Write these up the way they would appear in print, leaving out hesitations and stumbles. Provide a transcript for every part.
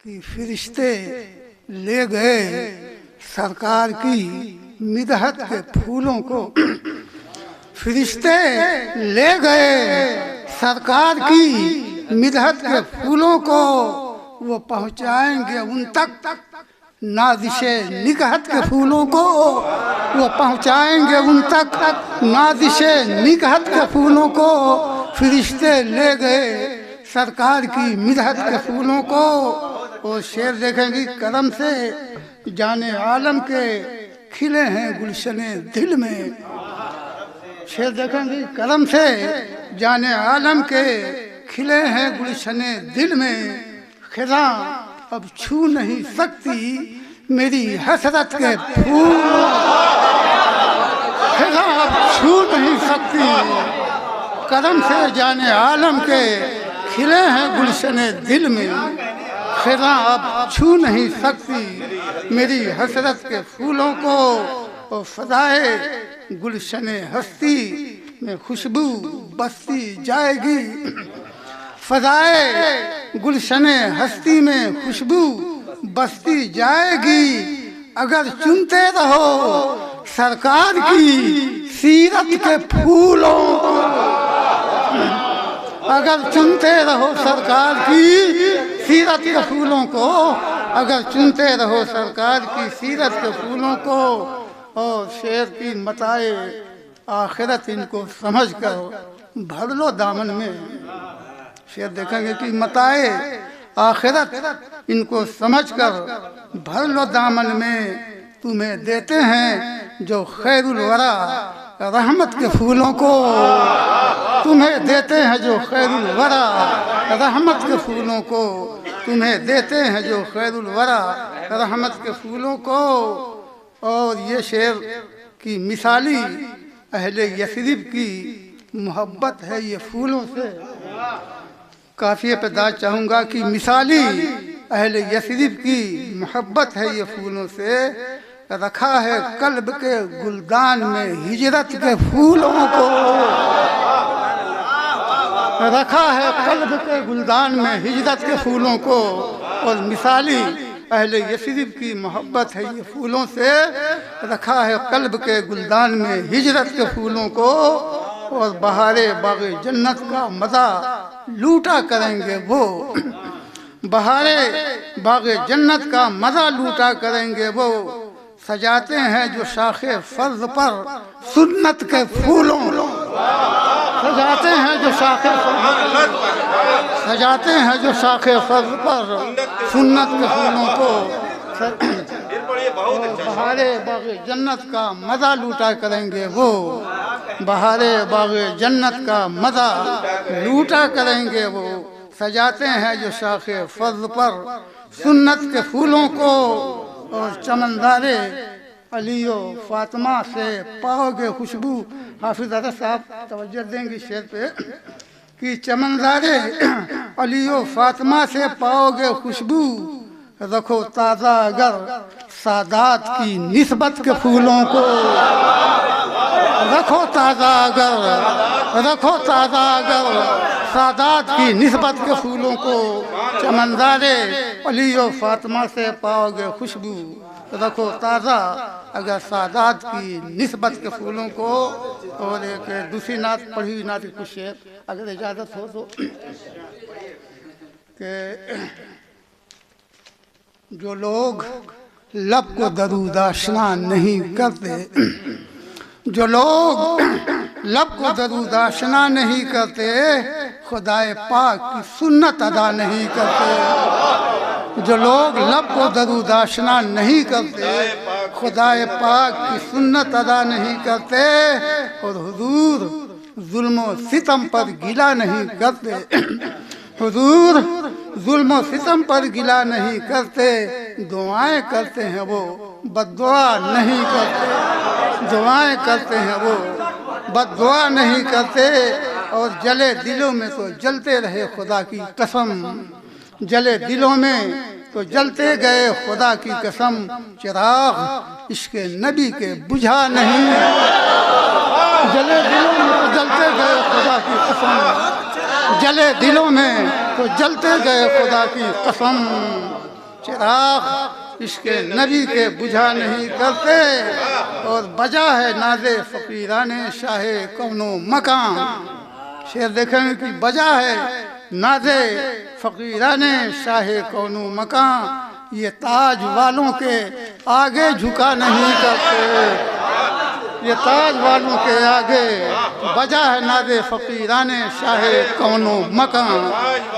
کہ فرشتے لے گئے سرکار کی مدحت کے پھولوں کو، فرشتے لے گئے سرکار کی مدحت کے پھولوں کو، وہ پہنچائیں گے ان تک نازش نکہت کے پھولوں کو، وہ پہنچائیں گے ان تک نازش نکہت کے پھولوں کو، فرشتے لے گئے سرکار کی مدحت کے پھولوں کو۔ اور شعر دیکھیں گی، کرم سے جانے عالم کے کھلے ہیں گلشن دل میں، شعر دیکھیں گی، کرم سے جانے عالم کے کھلے ہیں گلشن دل میں، خزاں اب چھو نہیں سکتی میری حسرت کے پھول، خزاں اب چھو نہیں سکتی، کرم سے جانے عالم کے کھلے ہیں گلشن دل میں، خزاں اب چھو نہیں سکتی میری حسرت کے پھولوں کو، اور فضائے گلشن ہستی میں خوشبو بستی جائے گی، فضائے گلشن ہستی میں خوشبو بستی جائے گی، اگر چنتے رہو سرکار کی سیرت کے پھولوں کو، اگر چنتے رہو سرکار کی سیرت کے پھولوں کو، اگر چنتے رہو سرکار کی سیرت کے پھولوں کو، اور شعر کی متاع آخرت ان کو سمجھ کر بھر لو دامن میں، شعر دیکھیں گے کہ متاع آخرت ان کو سمجھ کر بھر لو دامن میں، تمہیں دیتے ہیں جو خیر الورا رحمت کے پھولوں کو، تمہیں دیتے ہیں جو خیر الورا رحمت کے پھولوں کو، تمہیں دیتے ہیں جو خیر الورا رحمت کے پھولوں کو۔ اور یہ شعر کی مثالی اہل یثرب کی محبت ہے یہ پھولوں سے، قافیے پہ داد چاہوں گا کہ مثالی اہل یثرب کی محبت ہے یہ پھولوں سے، رکھا ہے قلب کے گلدان میں ہجرت کے پھولوں کو، رکھا ہے قلب کے گلدان میں ہجرت کے پھولوں کو، اور مثالی اہل یثرب کی محبت ہے یہ پھولوں سے، رکھا ہے قلب کے گلدان میں ہجرت کے پھولوں کو، اور بہار باغ جنت کا مزہ لوٹا کریں گے وہ، بہار باغ جنت کا مزہ لوٹا کریں گے وہ، سجاتے ہیں جو شاخ فرض پر سنت کے پھولوں، سجاتے ہیں جو شاخ فرض، سجاتے ہیں جو شاخ فرض پر سنت کے پھولوں کو، بہار باغ جنت کا مزہ لوٹا کریں گے وہ، بہار باغ جنت کا مزہ لوٹا کریں گے وہ، سجاتے ہیں جو شاخ فرض پر سنت کے پھولوں کو، اور چمنزار علی و فاطمہ سے پاؤ گے خوشبو، حافظ حضرت صاحب توجہ دیں گے شعر پہ، کہ چمنزار علی و فاطمہ سے پاؤ گے خوشبو، رکھو تازہ اگر سادات کی نسبت کے پھولوں کو، رکھو تازہ اگر، رکھو تازہ اگر سادات کی نسبت کے پھولوں کو، چمنزار علی و فاطمہ سے پاؤ گے خوشبو، رکھو تازہ اگر سادات کی نسبت کے پھولوں کو۔ اور ایک دوسری نعت پڑھی ہوئی نعت کچھ شعر اگر اجازت ہو تو، کہ جو لوگ لب کو درود آشنا نہیں کرتے، جو لوگ لب کو درود آشنا نہیں کرتے، خدائے پاک کی سنت ادا نہیں کرتے، جو لوگ لب کو درود آشنا نہیں کرتے، خدائے پاک کی سنت ادا نہیں کرتے، اور حضور ظلم و ستم پر گلہ نہیں کرتے، حضور ظلم و ستم پر گلہ نہیں کرتے، دعائیں کرتے ہیں وہ بد دعا نہیں کرتے، دعائیں کرتے ہیں وہ بد دعا نہیں کرتے، اور جلے دلوں میں تو جلتے رہے خدا کی قسم، جلے دلوں میں تو جلتے گئے خدا کی قسم، چراغ عشق نبی کے بجھا نہیں، جلے دلوں میں تو جلتے گئے خدا کی قسم، جلے دلوں میں تو جلتے گئے خدا کی قسم، چراغ عشق نبی کے بجھا نہیں کرتے، اور بجا ہے ناز فقیران شاہ کون و مقام۔ شعر دیکھیں گے کہ بجا ہے ناز فقیران شاہ کون و مقام، یہ تاج والوں کے آگے جھکا نہیں کرتے، یہ تاج والوں کے آگے بجا ہے ناز فقیران شاہ کون و مقام،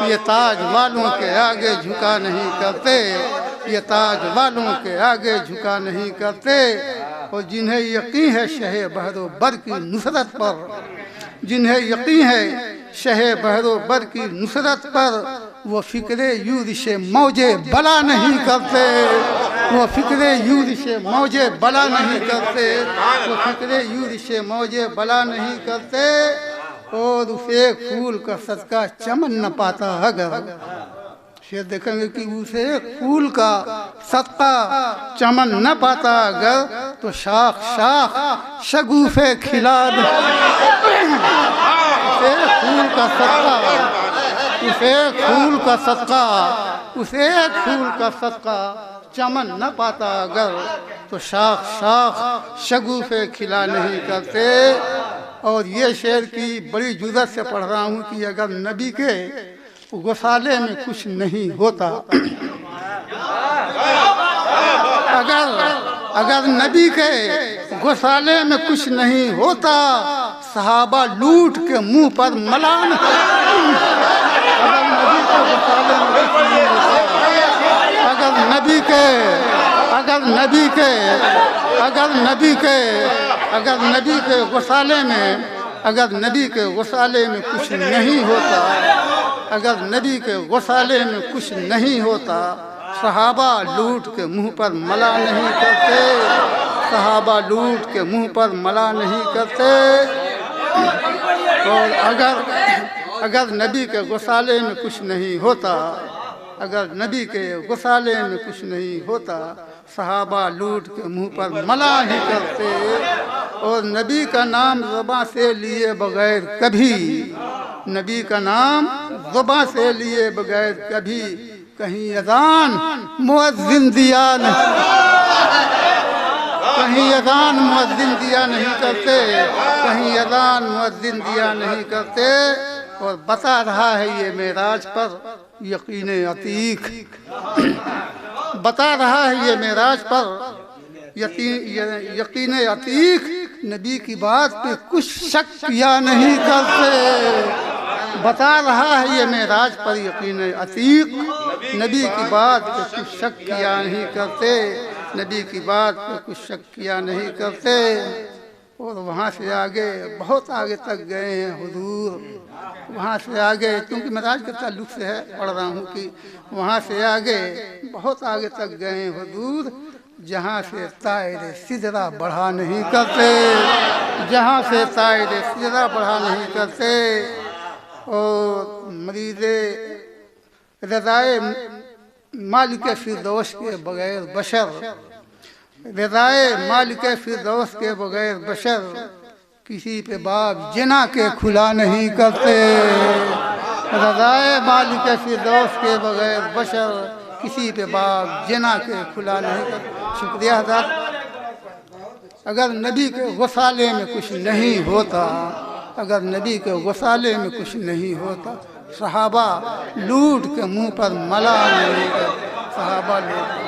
یہ تاج والوں کے آگے جھکا نہیں کرتے، یہ تاج والوں کے آگے جھکا نہیں کرتے۔ اور جنہیں یقین ہے شہ بحر و بر کی نصرت پر، جنہیں یقین ہے شہ بحر و بر کی نصرت پر، وہ فکر یورش موج بلا نہیں کرتے، وہ فکر یورش موج بلا نہیں کرتے، وہ فکر یورش موج بلا نہیں کرتے۔ اور اس ایک پھول کا صدقہ چمن نہ پاتا اگر، شعر دیکھیں گے کہ اس ایک پھول کا صدقہ چمن نہ پاتا اگر، تو شاخ شاخ شگوفے کھلا دے۔ اس ایک پھول کا صدقہ، اس ایک پھول کا صدقہ، اس ایک پھول کا صدقہ چمن نہ پاتا اگر، تو شاخ شاخ شگوفے کھلا نہیں کرتے۔ اور یہ شعر کی بڑی جرأت سے پڑھ رہا ہوں کہ اگر نبی کے غسالے میں کچھ نہیں ہوتا، اگر نبی کے غسالے میں کچھ نہیں ہوتا، صحابہ لوٹ کے منہ پر ملان، اگر نبی کے غسالے میں کچھ نہیں ہوتا، اگر نبی کے غسالے میں، اگر نبی کے غسالے میں کچھ نہیں ہوتا، اگر نبی کے غسالے میں کچھ نہیں ہوتا، صحابہ لوٹ کے منہ پر ملا نہیں کرتے، صحابہ لوٹ کے منہ پر ملا نہیں کرتے۔ اور اگر نبی کے غسالے میں کچھ نہیں ہوتا، اگر نبی کے غسالے میں کچھ نہیں ہوتا، صحابہ لوٹ کے منہ پر ملا ہی کرتے۔ اور نبی کا نام زباں سے لیے بغیر کبھی، نبی کا نام زباں سے لیے بغیر کبھی، کہیں اذان مؤذن دیا نہیں، کہیں اذان مؤذن دیا نہیں کرتے، کہیں اذان مؤذن دیا نہیں کرتے۔ اور بتا رہا ہے یہ معراج پر یقین عتیق، بتا رہا ہے یہ معراج پر یقین عتیق، نبی کی بات پہ کچھ شک کیا نہیں کرتے، بتا رہا ہے یہ معراج پر یقین عتیق، نبی کی بات پہ کچھ شک کیا نہیں کرتے، نبی کی بات پہ کچھ شک کیا نہیں کرتے۔ اور وہاں سے آگے بہت آگے تک گئے ہیں حضور، وہاں سے آگے، کیونکہ معراج کے تعلق سے ہے پڑھ رہا ہوں کہ وہاں سے آگے بہت آگے تک گئے ہیں حضور، جہاں سے طائر سدرہ بڑھا نہیں کرتے، جہاں سے طائر سدرہ بڑھا نہیں کرتے۔ اور مریض رضائے مالک فردوس کے بغیر بشر، رضائے مالک فردوس کے بغیر بشر، کسی پہ باب جنا کے کھلا نہیں کرتے، رضائے مالک فردوس کے بغیر بشر، کسی پہ باب جنا کے کھلا نہیں کرتے۔ شکریہ حضرت۔ اگر نبی کے غسالے میں کچھ نہیں ہوتا، اگر نبی کے غسالے میں کچھ نہیں ہوتا، صحابہ لوٹ کے منہ پر ملا نہیں کرتے، صحابہ لوٹ